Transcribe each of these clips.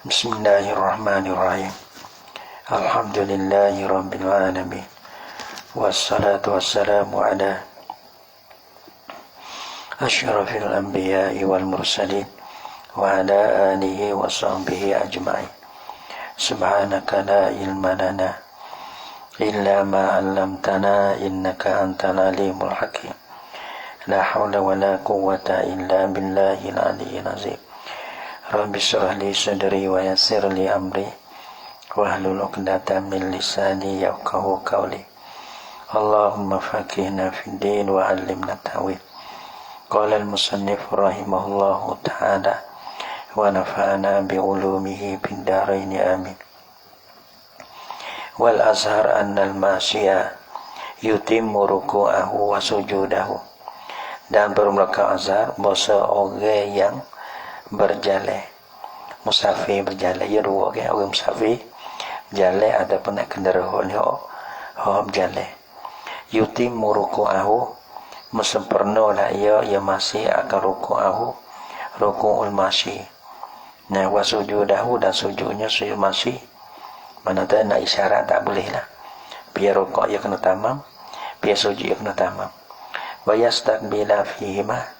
Bismillahirrahmanirrahim. Alhamdulillahi rabbil alamin. Wassalatu wassalamu ala asyrafil anbiya'i wal mursalin wa ala alihi wa sahbihi ajma'in. Subhanaka la ilma lana illa ma 'allamtana innaka antal alimul hakim. La hawla wa la quwwata illa billahil aliyyil azim. Rabbi shrah li sadri wa yassir li amri wahlul 'uqdatam min lisani yafqahu qawli. Allahumma faqihna fid din wa 'allimna ta'wil. Qala al-musannif rahimahullahu ta'ala wa nafa'ana bi 'ulumihi fid dharain amin. Wal azhar anna al-masyiya yutimmu ruku'ahu wa sujudahu. Dan bermula azhar bahasa orang yang berjalan musafir berjalan ya dua ke orang musafir berjalan ataupun nak kenderaan berjalan yutimmu ruku'ahu mesempurnalah ia masih akan ruku'ahu ruku'ul masih. Nah wa sujudahu dan sujudnya masih mana tak nak isyarat tak boleh lah biar rukuk ia kena tamam biar sujud ia kena tamam. Wa yastaqbila fihima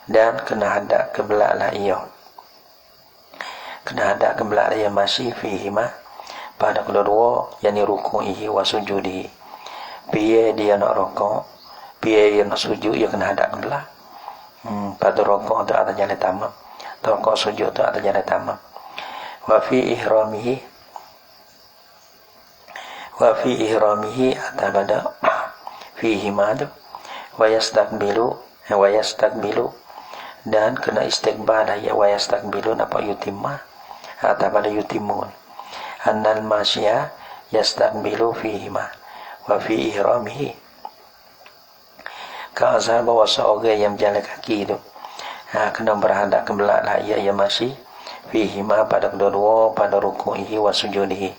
dan kena hadap kiblatlah ia kena hadap kiblat ia masih fihima pada kedua-dua yakni ruku'ihi wa sujudihi. Biar dia nak rukuk biar dia nak sujud ia kena hadap kiblat. Pada rukuk tu atas jalan tamam, rukuk sujud tu atas jalan tamam. Wa fi ihramihi atas pada fihima tu wa yastaqbilu dan kena istiqbal ya wa yastaqbilu napa yutimma atau pada yutimun annal masya yastaqbilu fihima wa fi ihramihi ka azhar bahawa seorang yang berjalan kaki itu kena berhadap kiblat lah ia masih fihima pada kedua-dua pada ruku'ihi wa sujudihi.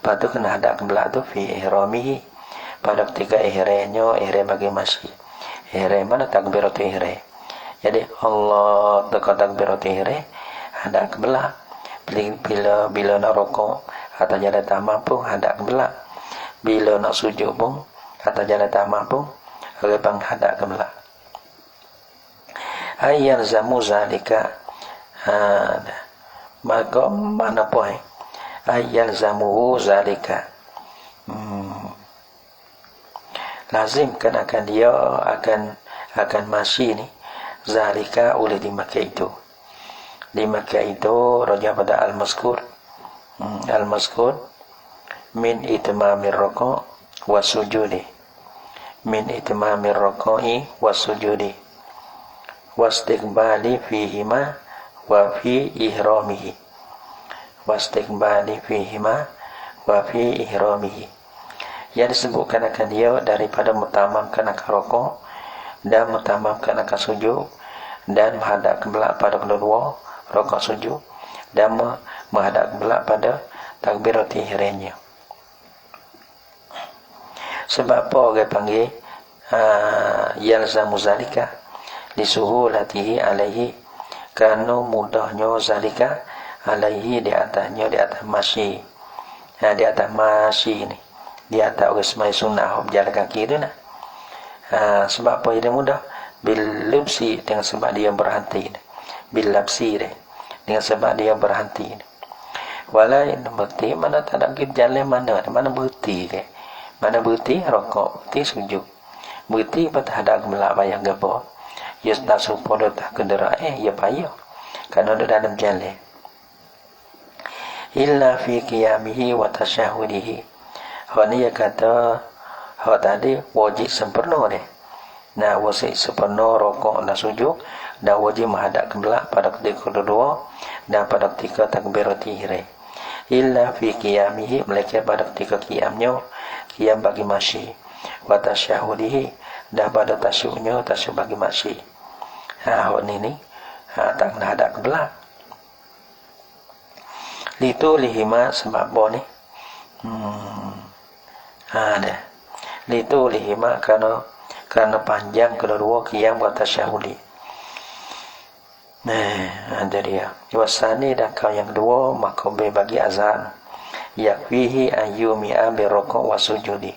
Lepas tu kena hadap kiblat tu fi ihramihi pada ketika ihramnya bagi masih ihram mana takbiratul ihram. Jadi Allah takbiratul ihram hadap kiblat. Bila nak rukuk atau jalan tamam pun hadap kiblat. Bila nak sujud pun atau jalan tamam pun repang hadap kiblat. Ayyan zamu zalika maka mana poin ayyan zamu zalika lazim kan akan dia akan masih ni zalika oleh dimakai itu raja pada al-mazkur min itmamir ruku' wa sujudi min itmamir ruku'i wa sujudi wastiqbali fihima wa fi ihramihi wastiqbali fihima wa fi ihramihi. Yang disebutkan akan dia daripada mutamamkan akan rukuk dan mutamamkan akan sujud dan menghadap kiblat pada kedua rukuk sujud dan menghadap kiblat pada takbiratul ihramnya. Sebab apa orang panggil yalzamu zalika lisuhulatihi alaihi kerana mudahnya zalika alaihi di atas masyi di atas masyi ni di atas orang semai sunnah berjalan kaki tu nak. Sebab apa dia mudah? Bil lubsi dengan sebab dia berhenti. Bil labsi dengan sebab dia berhenti. Walai berhenti mana tak ada jalan mana berhenti ke? Mana berhenti rokok, berhenti sujud. Berhenti pada hadap kiblat bayang gapo. Ya tak supaya tak kenderaan ya payah. Kerana ada dalam jalan. Illa fi qiyamihi wa tasyahudihi. Ni dia kata tadi wajib sempurna dia. Nah wajib sempurna rukuk dan sujud dan wajib menghadap kiblat pada ketika kedua dan pada ketika takbiratul ihram. Illa fi qiyamihi melainkan pada ketika qiyamnya qiyam bagi masyi wa tasyahudihi dan pada tasyahudnya tasyahud bagi masyi. Ni tak kena hadap kiblat. Litu lihima sebab apa ni? Litu lihima kerana panjang kedua qiyam wa tasyahudi. Nah, ada dia. Wasani dan kau yang kedua makobe bagi azan. Yakfihi ayyumi'a birroko' wasujudi.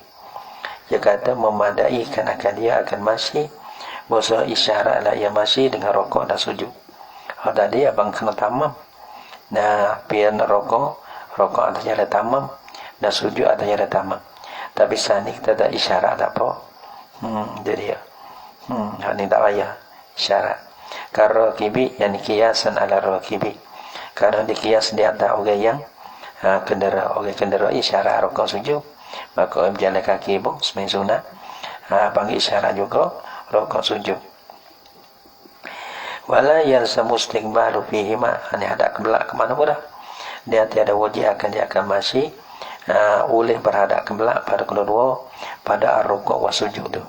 Dia kata memadai akan dia akan masih bahasa isyarat lah ia masih dengan rokok dan sujud. Tadi abang kena tamam. Nah, pian rokok atasnya ada tamam dan sujud atasnya ada tamam. Tapi sani kita ada isyarat apa? Jadi ya. Ini tak payah isyarat. Karena rakibi yang kiasan ala rakibi. Karena dikias di atas orang yang kendera isyarat rokok sujud. Maka berjalan kaki pun semai sunat. Panggil isyarat juga rokok sujud. Wala yalzamu istiqbalu fihima, ini hadap kiblat ke mana pun dah. Dia tiada wajib dia akan masih boleh berhadap kiblat pada kedua pada rukuk wa sujud tu.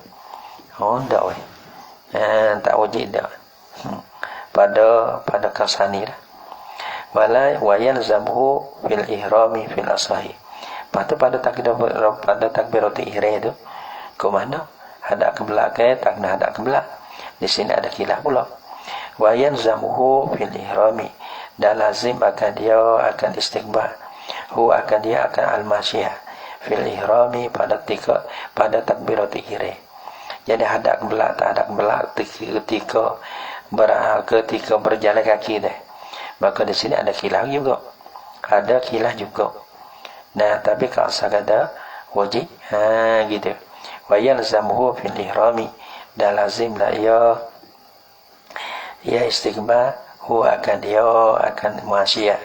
Oh ndak weh. Tak wajib dah. Pada kasani dah. Wala wa yalzamu fil ihrami fil asahi. Pada takbiratul ihram itu ke mana? Hadap kiblat ke tak nak hadap kiblat. Di sini ada khilaf pula. Wa yanzamuhu fil ihrami, dan lazim akan dia akan istiqbal. Akan dia akan al-masyiyah fil ihrami pada takbiratul ihram. Jadi hadap kiblat tak hadap kiblat ketika berjalan kaki dah. Maka di sini ada khilaf juga. Ada khilaf juga. Nah, tapi kalau sekadar wajib, gitu. Wa yalzamuhu fil ihrami, dan lazimlah ia istiqbal, akan dia akan masyiyah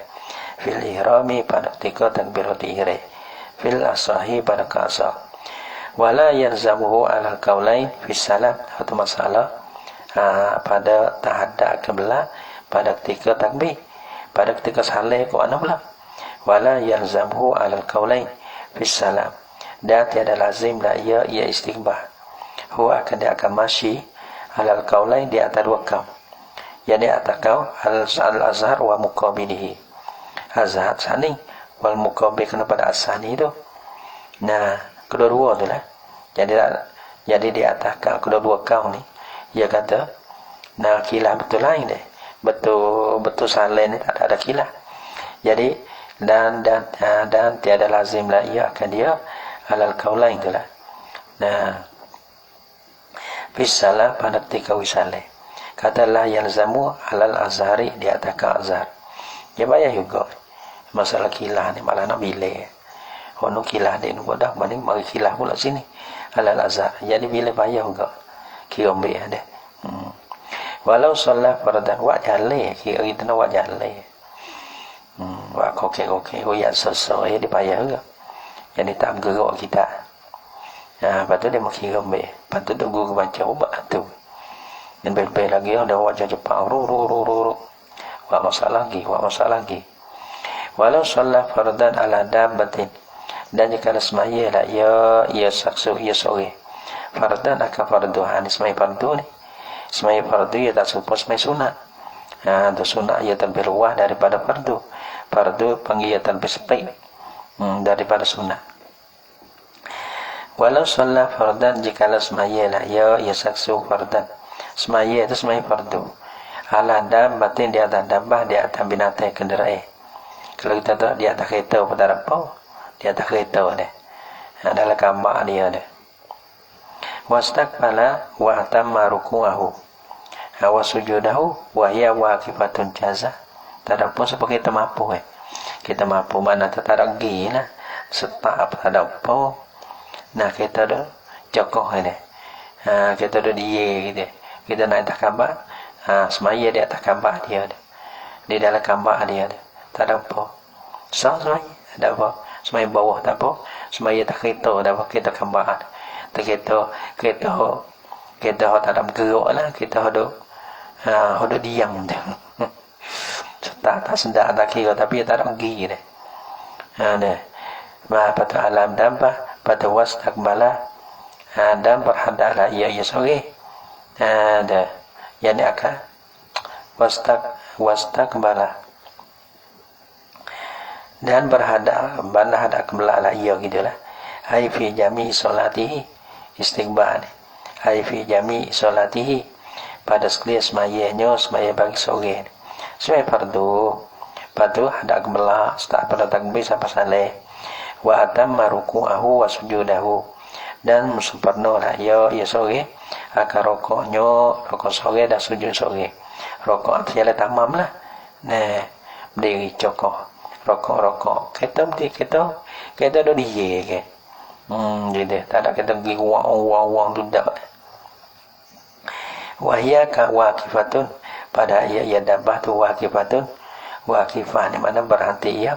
fil ihrami pada ketika takbiratul ihram, fil asahi pada qasar. Wala yalzamuhu ala qaulain fi salam, satu masalah pada tahaddak kiblat pada ketika takbir, pada ketika salat kau ana pula. Wala yalzamuhu ala qaulain fi salam, dan tiada lazimlah ia istiqbal. Akan dia akan masyi ala qaulain di atas dua kaum. Jadi atas kaum al-azhar wa muqabilihi. Azhar sani wal muqabil kena pada asani itu. Nah, kedua-dua tu lah. Jadi di atas kaum kedua-dua kaum ni, dia kata nah khilaf betul lain deh. Betul salah ni tak ada khilaf. Jadi dan tiada lazimlah ia akan dia alal qaulain tu lah. Nah, bisalah pada ketika wisalah. Katalah yalzamu alal azhari di atas azhar. Ya bayar juga. Masalah kilah ni malah nak bilih. Ono kilah dia ni bodoh, mending mari kilah pula sini. Alal azhar. Jadi bila bayar juga. Kira ambil ada. Walau solat fardan wa jale, kira kita nak wa jale. Wa kokek-kokek ya sesuai dia bayar juga. Jadi tak bergerak kita. Nah, lepas tu dia mau kira ambil. Lepas tu guru baca ubat tu. Dan bel-bel lagi ada wajah Jepang ru wa masalah lagi walau solat fardan ala dabbatin, dan jika semaya lah ia saksu ia sore fardan akan fardu semaya fardu ni semaya fardu ia tak serupa semaya sunat. Tu sunat ia lebih luas daripada fardu panggil ia lebih sepik daripada sunat. Walau solat fardan jika semaya lah ia saksu fardan, semaya itu semaya fardu ala dabbatin di atas dabbah, di atas binatang kenderaan. Kalau kita tahu di atas kereta pada apa? Di atas kereta deh. Adalah gambar dia deh. Wastaqbala wa atamma ruku'ahu wa sujudahu wa hiya waqifatun jaza. Tak ada pun seperti kita mampu Kita mampu mana tak ada lagi lah. Setak tak ada apa. Nah kita dah cokoh ni. Kita dah dia gitu. Kita nak atas gambar, semaya di atas gambar dia, di dalam gambar dia, tak ada apa. Semaya ada apa? Semaya bawah tak apa. Semaya tak kereta ada apa? Kita gambar. Tak kereta tak ada bergerak lah. Kita ada diam tu. Tak sedar tak kira tapi tak ada pergi deh. Pada alam dampah pada wastaqbala dan berhadaplah ia sore. Ada yang akan wastaqbala dan berhadap kiblat ia gitulah. Ai fi jami' salatihi istiqbal. Ai fi jami' salatihi pada sekali semaya bagi sore semaya fardu ada gemela start pada takbir sampai saleh wa atamma ruku'ahu wa sujudahu dan sempurnalah ya sore akan rokok sore dan sujud sore rokok artinya tamam lah nah berdiri cokoh rokok kita dah dia ke jadi tak ada kita pergi wang tu dak wahya ka waqifatun pada ya dabah tu waqifah ni mana berhenti ya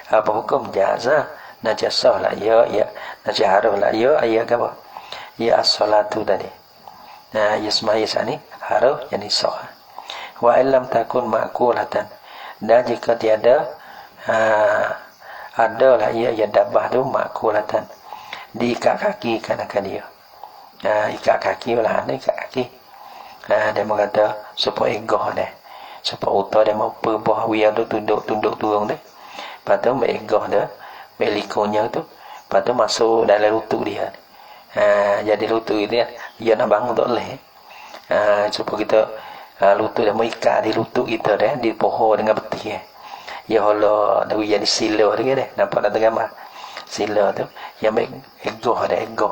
apa hukum jaza najasah lah ya najaharuh lah ya apa ya as-salatu tadi nah yasma'i sani haruh yani sah wa illam takun ma'kulatan dan jika tiada ada lah ya dabah tu ma'kulatan diikat kaki kanak dia ikat kaki lah ikat kaki dia mengata supaya egoh deh supaya utah dia mau perbah wiya tu tunduk turun deh lepas tu egoh dia melikonya tu lepas tu masuk dalam lutut dia jadi lutut dia nak bangun tak boleh supaya kita lutut dia mau ikat di lutut kita deh di pohon dengan betih ya Allah dah jadi sila dia deh nampak tak tergambar sila tu yang baik egoh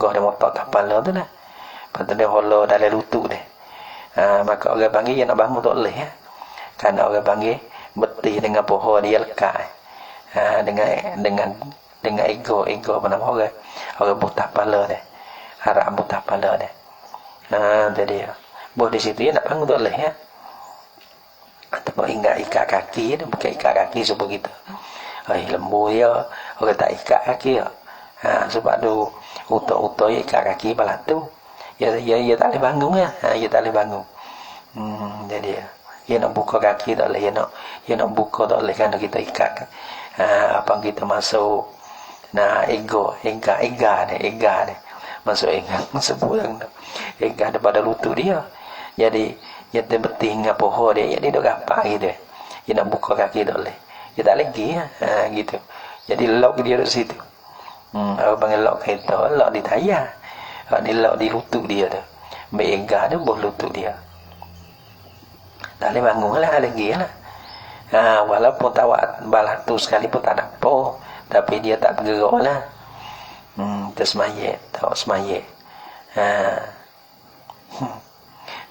dia mau tak kepala tu lah lepas tu dia Allah dalam lutut dia maka orang panggil yang nak bangun tak boleh kerana orang panggil betih dengan pohon dia lekat dengan ego apa nama orang buta kepala dia harap buta kepala dia jadi buat di situ nak bangun tak boleh ataupun ikat kaki dia bukan ikat kaki sebab kita lembu ya orang tak ikat kaki sebab tu utak ikat kaki balat tu ya tak boleh bangun ya tak boleh bangun jadi dia nak buka kaki tak boleh dia nak buka tak boleh kan kita ikat apa kita masuk ega dia masuk sebulan ega daripada lutut dia jadi dia terbeting dengan pohon dia dia duk gapak gitu dia nak buka kaki tak boleh dia tak lagi gitu jadi lock dia di situ orang panggil lock kereta lock di tayar dia lock di lutut dia tu ega dia buah lutut dia tak boleh bangun lah lagi lah walaupun tawat balas tu sekali pun tak ada apa tapi dia tak bergerak lah tersemayat tak semayat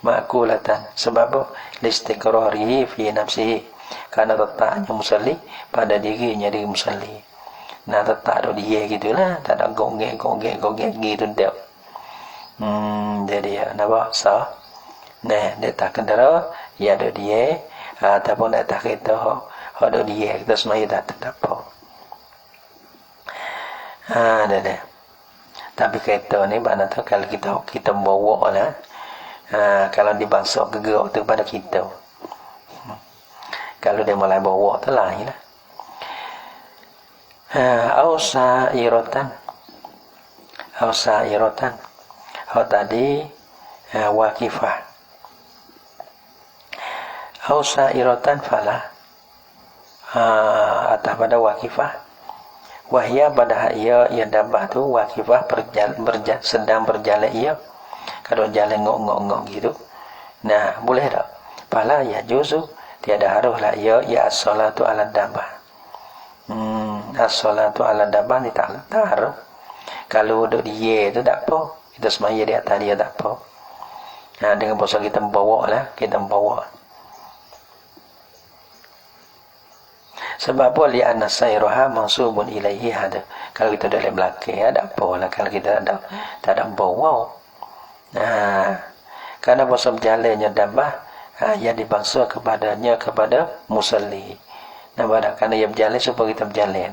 makulatan sebab listiqrari fi nafsihi karena letaknya musalli pada dirinya diri musalli letak dia gitulah tak ada gonggek gitu dak jadi nampak sah dia tak kendara ya ada dia ataupun tak kereta ada dia kita semayat tak apa dah tapi kereta ni mana tu kalau kita bawa lah kalau dibangsa gerak tu pada kita kalau dia mulai bawa tu lain lah ausa iratan tadi waqifah ausa iratan falah atas pada waqifah wahya pada ia dabah tu waqifah sedang berjalan ia kalau jalan ngok gitu boleh tak fala ya juzu tiada haruslah ia as-salatu ala dabah as-salatu ala dabah ni tak harus kalau duduk dia tu tak apa kita semaya di atas dia tak apa dengan bahasa kita membawa sebab apa li anna sayruha mansubun ilaihi hada kalau kita dalam belakang ada apa lah kalau kita tak ada bawa karena bahasa berjalannya dabah yang dibangsa kepada musalli karena ia berjalan supaya kita berjalan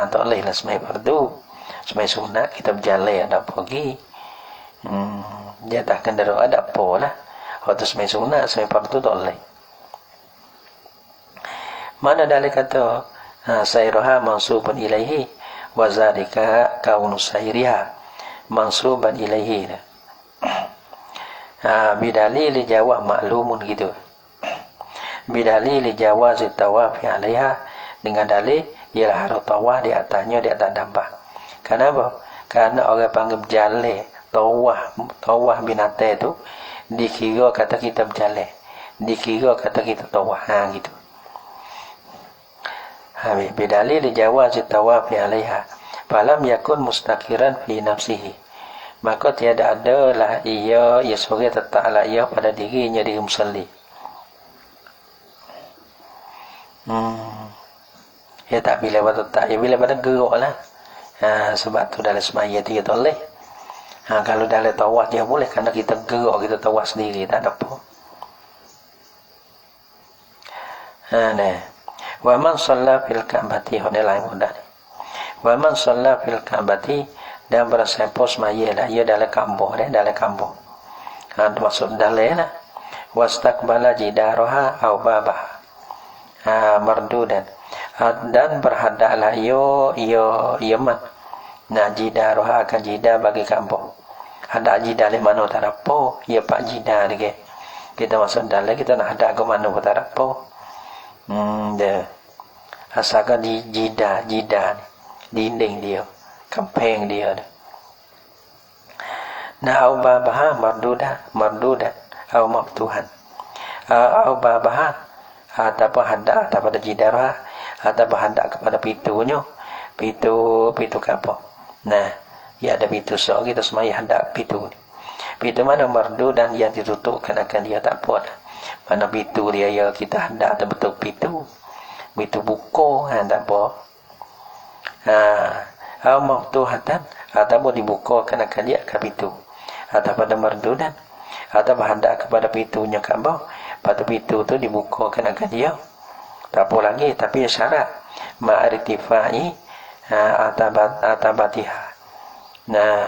tak boleh lah semai fardu semai sunat kita berjalan ada pergi dia tak kendara ada apa lah waktu semai sunat semai fardu tak boleh mana dalil kata sayruha mansuban ilaihi wa zalika kaunu sayriha mansuban ilaihi bidalil jawab maklumun gitu bidalil jawaz tawaf alaiha dengan dalil ialah harus tawaf di atasnya di atas dabah kenapa karena orang panggil berjalan tawaf binatang itu dikira kata kita berjalan, dikira kata kita tawaf, gitu. Bidalil jawaz tawaf alaiha falam yakun mustaqiran fi nafsihi, maka tiada adalah ia sebagai tetaplah ia pada dirinya di musalli. Ya tak bila tak, ya bila pada geraklah. Sebab tu dalam semaya dia boleh. Kalau dalam tawaf dia boleh, kerana kita gerak, kita tawaf sendiri, tak ada apa. Wa man shalla fil ka'bati, ini lain mudah ni. Wa man shalla fil ka'bati, dan bersiapa semaya lah, ia dalam Kaabah, dalam Kaabah. Maksud dalam lah. Wastaqbala jidaraha aw babaha mardudan, dan berhadaplah Yaman. Jidaroha akan jidah bagi Kaabah. Ada jidah di mana tak apa, ya pak jidah lagi. Kita masuk dalam, kita nak hadap ke mana pun tak apa. Asalkan di jidah dinding dia, kampeng dia. Au babaha mardudan au maftuhan. Au babaha ataupun hadap pada jidarah, ataupun hadap kepada pintunya, pintu Kaabah. Ya ada pintu, so kita semaya hadap pintu ni. Pintu mana mardu dan yang ditutupkan akan dia tak apa dah. Mana pintu dia ya kita hadap betul pintu buka, tak apa. Au maftuhatan, ataupun dibukakan akan dia ke pintu, atau pada mardu dan atau hadap kepada pintunya Kaabah. Pada pintu tu dibukakan akan dia, tak apa lagi, tapi syarat ma'artifai atabatiha.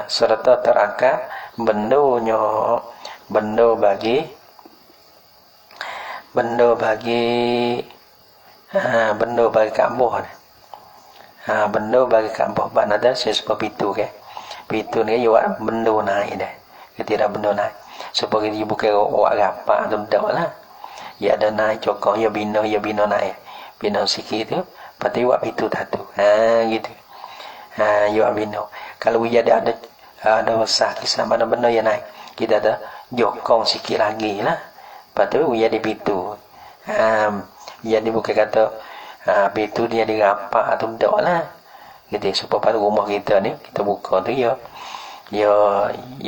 Serta terangkat benda bagi Kaabah. Benda bagi Kaabah banada sebab pintu ke. Pintu ni juga benda naik dah. Tidak benda naik. Sebagai dia bukan orang rapat tu dah. Ya ada naik cokok, ya bina naik. Bina sikit tu, pasti buat pintu satu. Gitu. Ya bina. Kalau ia ada besar kisah mana benda yang naik, kita ada jokong sikit lagi lah. Lepas tu ia di pintu. Ia dibuka kata pintu dia dirapak atau tak lah. Gitu. Supaya pada rumah kita ni, kita buka tu ya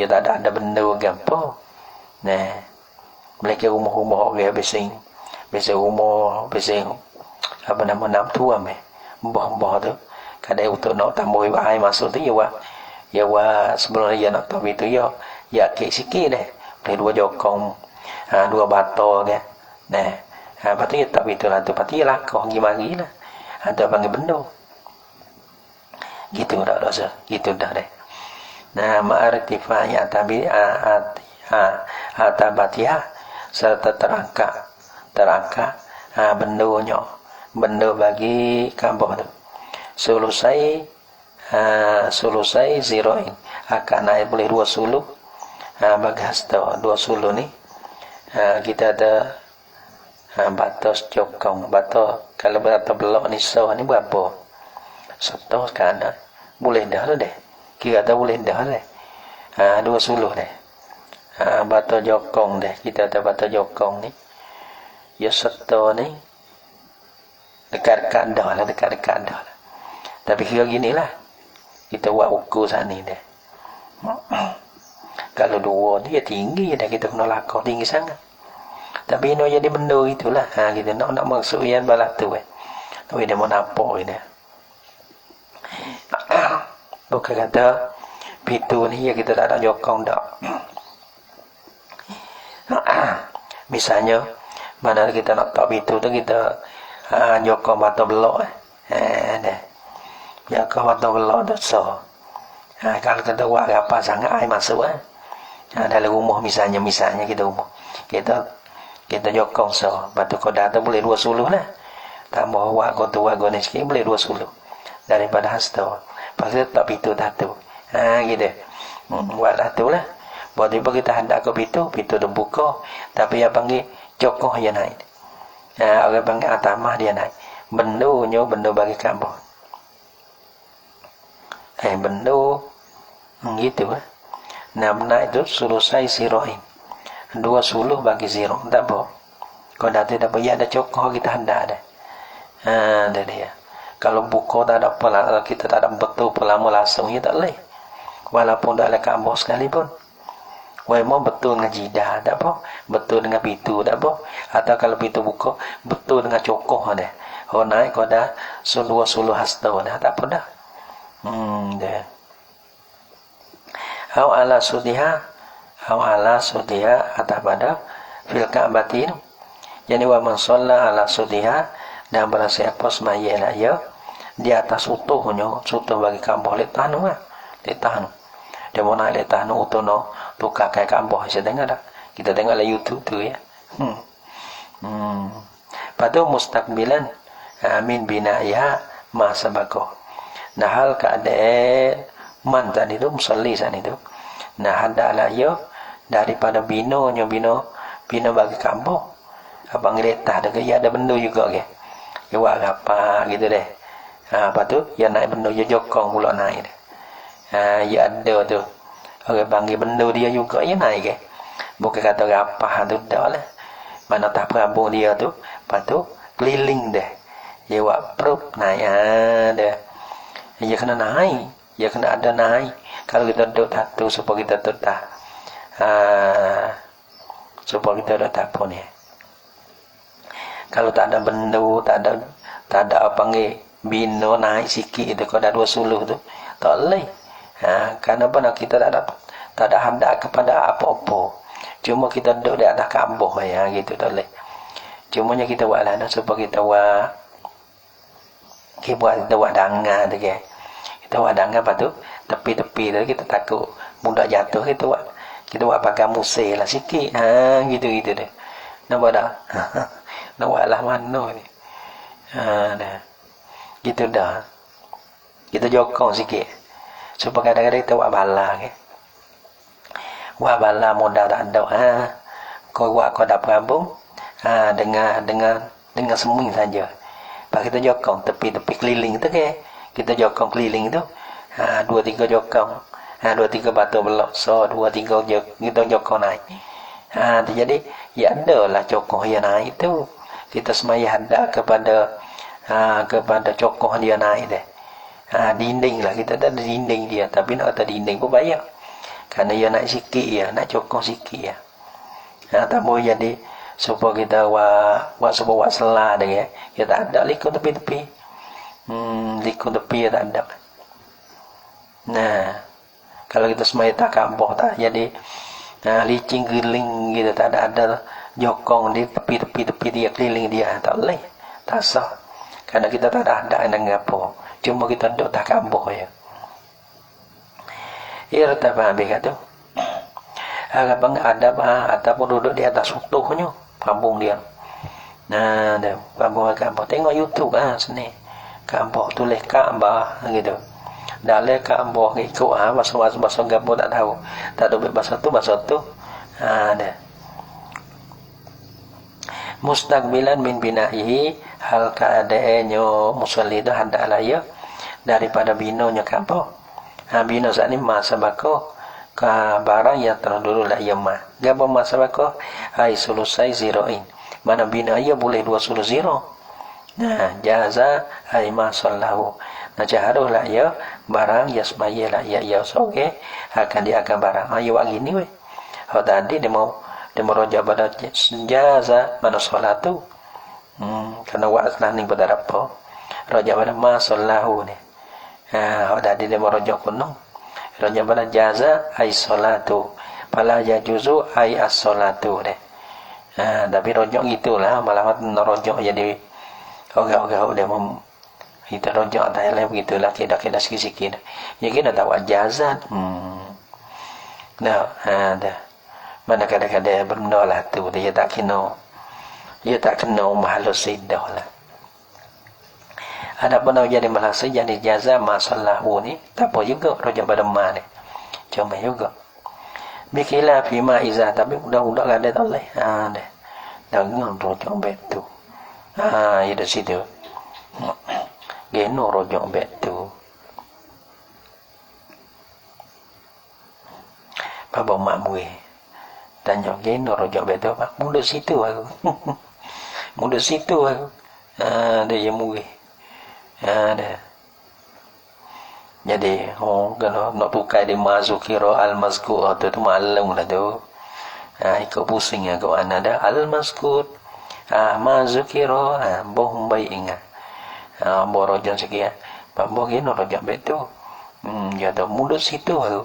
tak ada benda gampang. Mereka rumah-rumah orang bising rumah apa nama nam tu mbah tu kadang untuk nak tambah air masuk tu ya sebelum dia nak tahu itu ya kek sikit dah boleh dua jokong, dua bata kan. Lepas tu ya tak itulah tu, lepas tu ya lakah pergi-mari lah, ada panggil benda gitu dah rasa gitu dah deh. Ma'arifah ya tabi atabatiha, serta terangkat benda bagi Kaabah tu. Sulusai ziroin, akan naik boleh 2 suluh. Bagi hasta 2 suluh ni kita ada batas jokong, batas kalau batas belok ni so ni berapa? 1 sekarang boleh dah deh. Kira tak boleh dah deh. 2 suluh deh. Bata jokong deh, kita ada bata jokong ni ya serta ni dekat-dekat dah lah. Tapi kira gini lah, kita buat ukur saat ni deh. Kalau 2 dia tinggi dah, kita kena lakau tinggi sangat. Tapi ini jadi benda itulah. Kita nak maksud yang balas tu tapi dia mau nampak dia. Bukan kata pintu ni ya kita tak ada jokong dah. Misalnya mana kita nak tak pintu tu kita jokong bata belok jokong bata belok tu so kalau kita buat apa sangat air masuk dalam rumah misalnya kita rumah kita jokong so batu kodak tu boleh 2 suluh lah, tambah buat ni sikit boleh 2 suluh daripada hasta. Pasal tak pintu satu gitu buat satu lah. Buat tiba kita hendak ke pintu tu buka, tapi yang panggil cokoh dia naik. Orang panggil atamah dia naik. Benda bagi Kaabah. Benda gitu naik itu sulusai siroin. 20 bagi 0 tak apa. Kalau dah tidak bayar ada cokoh kita hendak dah. Dah dia. Kalau buku tak ada apa, kita tak ada betul pelama langsung ya tak boleh. Walaupun tak ada kampung sekalipun. Mau betul dengan jidah tak apa, betul dengan pintu tak apa. Atau kalau pintu buka betul dengan cokoh dah. Oh naik kau dah suluh hasta dah tak apa dah. Dah. Au ala sudiha atas pada fil ka'batin. Jadi wa man shalla ala sudiha, dan barang siapa semaya ya di atas utuhnya, utuh bagi kampung letanu letanu. Dia mau naik letanu utuh no tukar kayak kampung saya tengok dah. Kita tengok lah YouTube tu ya. Padu mustaqbilan amin binaya ma sabaqah. Nah hal keadaan man tadi tu musalli sana itu. Nah hendaklah ya daripada bino bagi kampung. Abang geletah dah ya ada benda juga ke. Ya buat apa gitu deh. Apa tu? Ya naik benda ya jokong pula naik deh. Ya ada tu. Orang panggil benda dia juga ya naik ke. Bukan kata apa tu dah lah. Mana tak Prabu dia tu, lepas tu keliling deh. Ya buat perut naik dah. Ya kena naik, ya kena ada naik. Kalau kita duduk satu supaya kita tetap supaya kita tetap pun ya. Kalau tak ada benda, tak ada apa panggil bino naik sikit itu kalau ada 20 tu, tak boleh. Karena benar kita tak ada hendak kepada apa-apa. Cuma kita duduk di atas kampung ya gitu tak boleh. Cumanya kita buatlah supaya kita buat dangan tu ke. Kita buat dangan lepas tu tepi-tepi tu kita takut mudah jatuh kita buat pakai musik lah sikit. Gitu deh. Nampak dah. Nak buatlah mana ni. Dah. Gitu dah. Kita jokong sikit. Supaya kadang-kadang kita buat bala ke. Buat bala modal tak ada. Kau buat kau dah perambung. Dengan semuanya saja. Lepas kita jokong tepi-tepi keliling tu ke. Kita jokong keliling tu. 2-3 jokong. 2-3 batu belok. So 2-3 kita jokong naik. Jadi ya adalah cokoh yang naik tu. Kita semaya hendak kepada cokoh dia naik deh. Dinding lah kita ada dinding dia, tapi nak kata dinding pun bayar. Kerana dia naik sikit ya, nak cokoh sikit ya. Tak boleh jadi supaya kita buat selah dah ya. Ya tak ada likun tepi-tepi. Likun tepi ya tak ada. Nah, kalau kita semaya tak kampung tak jadi licin keliling gitu, tak ada jokong di tepi dia keliling dia, tak boleh, tak sah. Karena kita tak ada dengan apa, cuma kita duduk tak kampung ya. Irtafa bika tu. Abang ada ataupun duduk di atas utuhnya kampung dia. Nah, dah kampung tengok YouTube sini. Kampung tulis Kaabah gitu. Dalam kampung ikut bahasa gapo tak tahu. Tak tahu bahasa tu. Dah. Mustaqbilan min bina'ihi, hal keadaannya musalli itu hendaklah ya daripada binonya kampung. Bino saat ni masa bako ke barang yang terdulu lah ya mah. Gapo masa bako ai sulusai zeroin. Mana bina ia boleh 20 zero. Nah, jaza ai ma sallahu. Nah, jaharulah ya barang yasmaya lah ya soge akan dia akan barang. Ayo wak gini weh. Oh tadi dia mau rojak pada jaza mana salatu. Karena wak nani pada apa? Rojak pada ma sallahu ni. Oh tadi dia mau rojak kuno. Rojak pada jaza ai salatu. Pala yajuzu ai as-salatu deh. Tapi rojak gitulah malah rojak jadi ogah-ogah dia mau kita rojak tak lain begitulah kita sikit-sikit. Ya kita tahu jazat. Nah, dah. Mana kadang-kadang benda lah tu dia tak kena mahal sidah lah. Ada pun jadi mahal jadi jaza masallahu ni tak apa juga rojak pada ma ni. Cuma juga. Bikilah fima iza tapi udah ada tak boleh. Dah. Dengan rojak betu. Ya dah situ. Geno rojok betu. Bapa mak mui. Tanya gini rojak betul pak. Muda situ aku. Muda situ aku. Ada yang mungkin. Ada. Jadi, kalau nak tukar di mazukiro al-mazkur tu malam lah tu. Ikut pusing aku ada al-mazkur. Mazukiro, boh baik ingat. Borojan sekian. Boh gini rojak betul. Dia tu muda situ aku.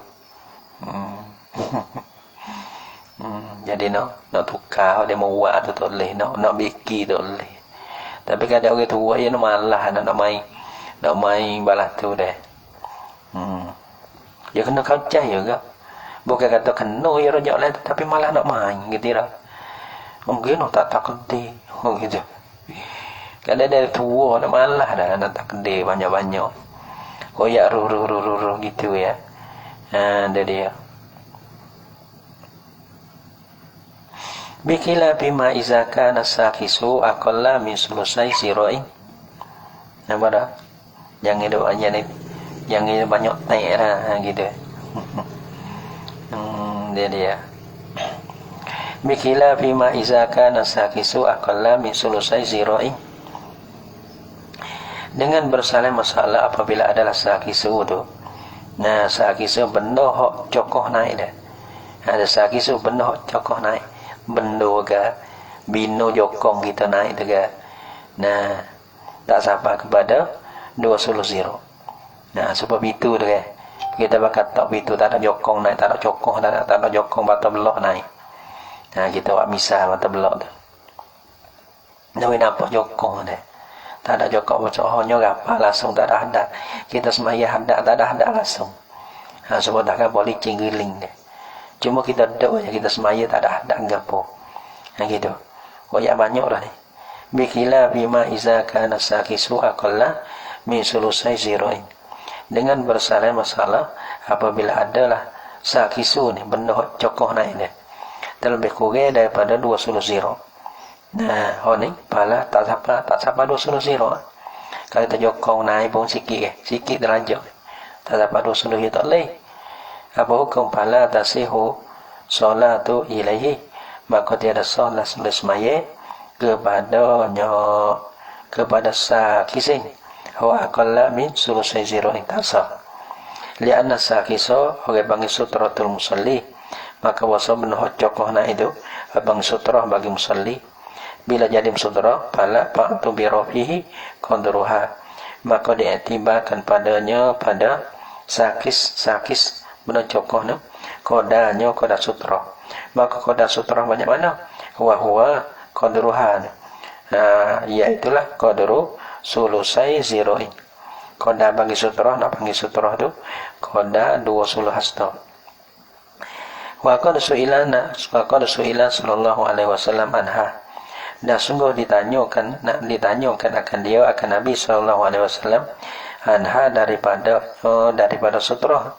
Jadi nak tukar dia mau buat tu tak boleh, nak bikin tak boleh. Tapi kadang orang tua dia malah nak main balas tu dah. Dia kena kacau juga. Bukan kata kena ya rojak lain tapi malah nak main gitu lah. Mungkin tak kedi gitu. Kadang dia tua nak malah dah nak tak kedi banyak-banyak. Koyak ruh gitu ya. Ada dia. Bikila bima izaka nasakisu aqalla min sulusai siroin. Nampak dah? Yang hidup aja ni. Yang ini banyak naik lah gitu. Dia. Bikila bima izaka nasakisu aqalla min sulusai siroin. Dengan bersalin masalah apabila adalah sakisu tu. Nah, sakisu benda hok cokoh naik dah. Ada sakisu benda hok cokoh naik. Bendo ke bino jokong kita naik tu ke. Nah, tak sampai kepada 200. Nah, sebab itu tu ke. Kita bakal tak itu tak ada jokong naik, tak ada cokoh, tak ada jokong bata belok naik. Nah, kita buat misal bata belok tu. Nah, nampak jokong dah. Tak ada jokong bocohnya apa langsung tak ada hadat. Kita semaya hadat tak ada hadat langsung. Sebab takkan boleh cinggiling dia. Cuma kita duduk je, kita semaya tak ada hadat gapo. Gitu. Banyak banyak dah ni. Bikila bima iza kana sakisu aqalla min sulusai ziroin. Dengan bersalin masalah apabila adalah sakisu ni benda cokoh naik dia. Terlebih kurang daripada 200. Nah, ni pala tak sampai 200. Kalau kita jokong naik pun sikit derajat. Tak sampai 200 tak leh. Apa hukum pala tasihu solatu ilaihi, maka tiada solat semaya kepada sakisin wa aqalla min sulusai ziroin tasah. Lianna sakiso orang panggil sutratul musalli, maka wasa benuh cokoh na itu abang sutrah bagi musalli. Bila jadi sutrah pala pa'tu birofihi qadruha, maka diiktibarkan padanya pada sakis benar cokoh ni kodanya koda sutra. Maka koda sutra banyak mana? Huwa qadruhan. Iaitulah qadru sulusai ziroin. Koda bagi sutra, nak panggil sutra tu koda 20 hasta. Wa qad su'ila sallallahu alaihi wasallam anha. Dan sungguh ditanyakan akan dia akan Nabi sallallahu alaihi wasallam anha daripada sutra.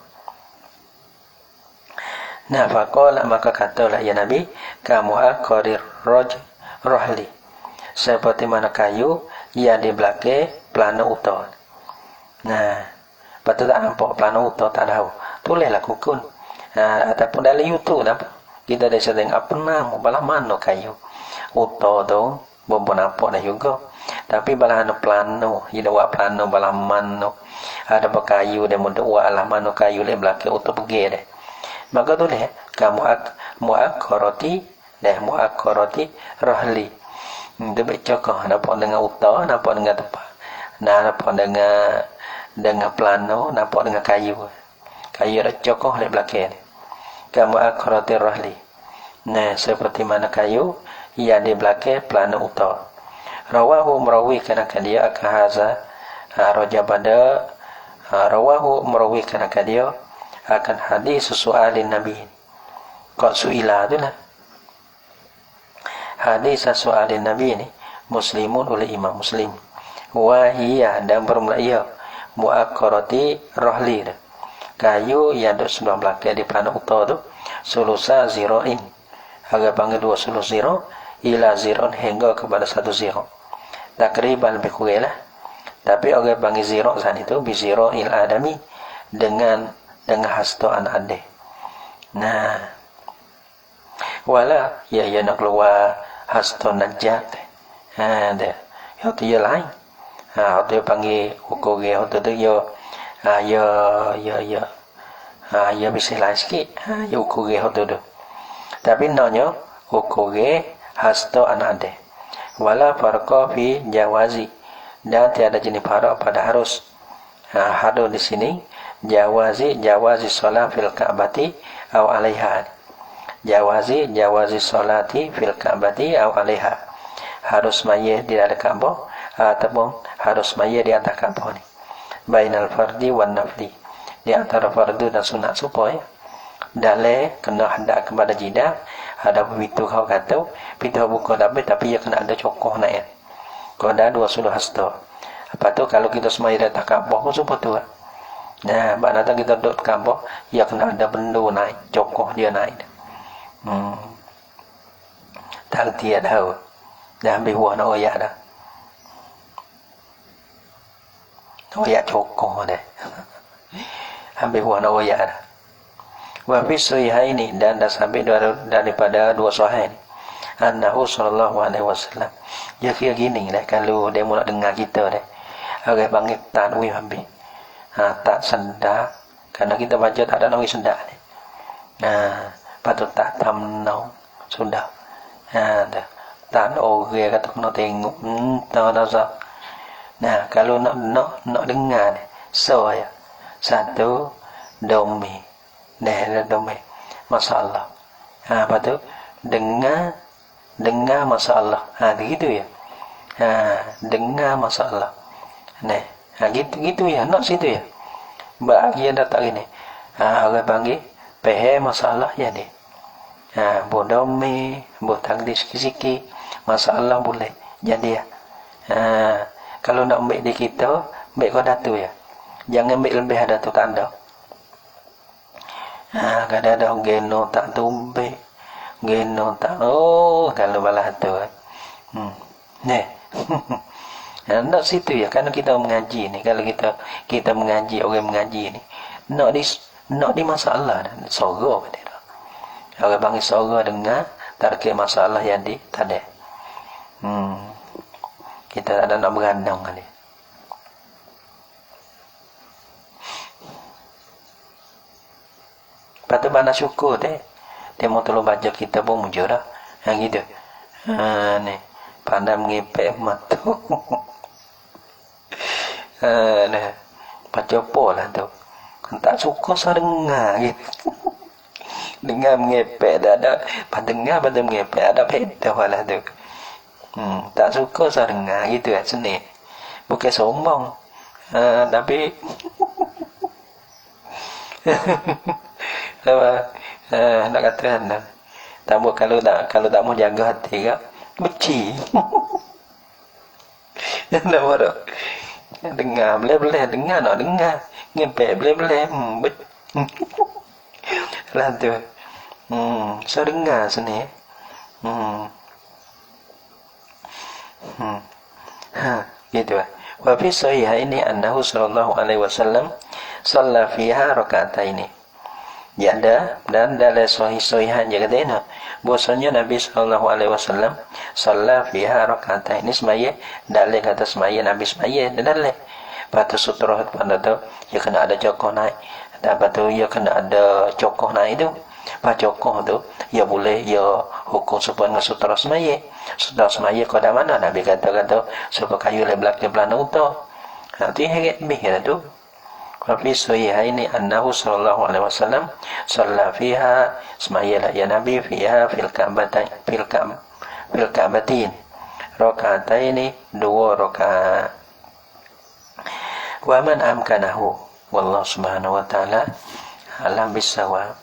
Nah, faqala maka katalah ya Nabi, kamu aqarir rohli, seperti mana kayu yang di belakang plano uta. Nah, patut tak nampak plano uta tak tahu. Tulislah kukun. Ataupun dalam YouTube nampak. Kita dah sedang apa nama balah mana kayu uta tu, belum nampak dah juga. Tapi balah plano, dia buat plano balah mana. Ada kayu dia mudah buat alah mana kayu le belakang uta pergi dah. Maka tu deh kamu muakarati rahli. Dia bercakap nampak dengan utara, nampak dengan tempat. Nampak dengan plano, nampak dengan kayu. Kayu ada cokok di belakang. Kamu akarati rahli. Nah, seperti mana kayu yang di belakang plano utara. Rawahu merawikan akan dia akan haza raja pada rawahu merawikan akan dia akan hadis soalin Nabi. Kau suila tu lah. Hadis soalin Nabi ni Muslimun oleh Imam Muslim. Wahiyah dan bermula ia muakarati rohli. Kayu yang duduk sebelah belakang di plano utara tu sulusa ziroin. Agak panggil 200 ila ziron hingga kepada 1 ziro. Takriban lebih kurang lah. Tapi orang panggil ziro saat itu biziro il adami dengan hasta an adeh. Nah, wala ya nak keluar hasto najat dah yo tu ya lain tu panggil ukur ge tu yo ya bisa lain sikit ya ukur ge tu tapi nonyo ukur ge hasto anade wala farqa fi jawazi dan tiada jenis farak pada harus harus di sini jawazi shalat fil ka'bati au 'alaiha jawazi salati fil ka'bati au 'alaiha harus maya di atas Ka'bah ataupun harus maya di atas Ka'bah ni bainal fardi wan nafli di antara fardu dan sunat supaya dalil kena hendak kepada jidah ada begitu kau kata pintu buka tapi ia kena ada cokoh naik kalau ada dua sudah hasto apa tu kalau kita semaya di atas Ka'bah pun semua tu nah mak datang kita duduk Ka'bah ia kena ada benda naik cokoh dia naik tak tiada tahu dah ambil buah nak oyak dah oyak cokoh dah ambil buah nak oyak dah wa fi sahihaini dan dah sampai daripada dua sahih ni annahu sallallahu alaihi wasallam dia kira gini dah kalau dia mula dengar kita dah orang panggil tanwi habis tak sendak karena kita baca tak ada nawi sendak ni patut tak tamnau sudah dah tak orang kata kena tengok tahu nah kalau nak dengar ni so ya satu domi domi masalah apa tu dengar masalah begitu ya dengar masalah gitu ya nak situ ya bagi yang datang ini orang panggil pehe masalah ya ni bodomi botang sikit masalah boleh jadi ya kalau nak ambil di kita ambil kau datu ya jangan ambil lebih ada tu tak ada kadang-kadang geno tak tumbe geno tak kalau balah tu nak situ ya karena kita mengaji ni kalau kita mengaji orang mengaji ni nak di masalah dan sorga pada dia orang panggil sorga dengar tarikh masalah yang di tadi kita tak ada nak berandang kali patut mana syukur dia mau tolong baca kita pun muncul dah yang gitu ni pandai mengipek matu nah baca pola tu kan tak suka saya dengar gitu dengar mengepek ada dengar pada mengepek ada beda lah tu tak suka saya dengar gitu kan seni bukan sombong tapi nak kata anda tak mau kalau tak mau jaga hati kak benci nak bodoh dengar boleh dengar nak dengar ngepek boleh lah tu saya dengar sini gitu wa fi sahih ini annahu sallallahu alaihi wasallam shalla fiha raka'ataini ya ada dan dalam sahih-sahihan juga kata bahwasanya Nabi sallallahu alaihi wasallam shalla fiha raka'ataini semaya dalam kata semaya Nabi semaya dalam patu sutra pada tu dia kena ada cokoh naik dapat tu dia kena ada cokoh naik tu pas cokoh tu ya boleh ya hukum supaya dengan sutra semaya pada mana Nabi kata supaya kayu lebak ke belakang utah nanti heret lebih kata tu Wafi sahih ini annahu sallallahu alaihi wasallam shalla fiha semaya ya Nabi fiha fil ka'batin raka'ataini dua rakaat wa man amkanahu wallahu subhanahu wa ta'ala alam bisawab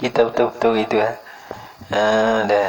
kita betul-betul itu dah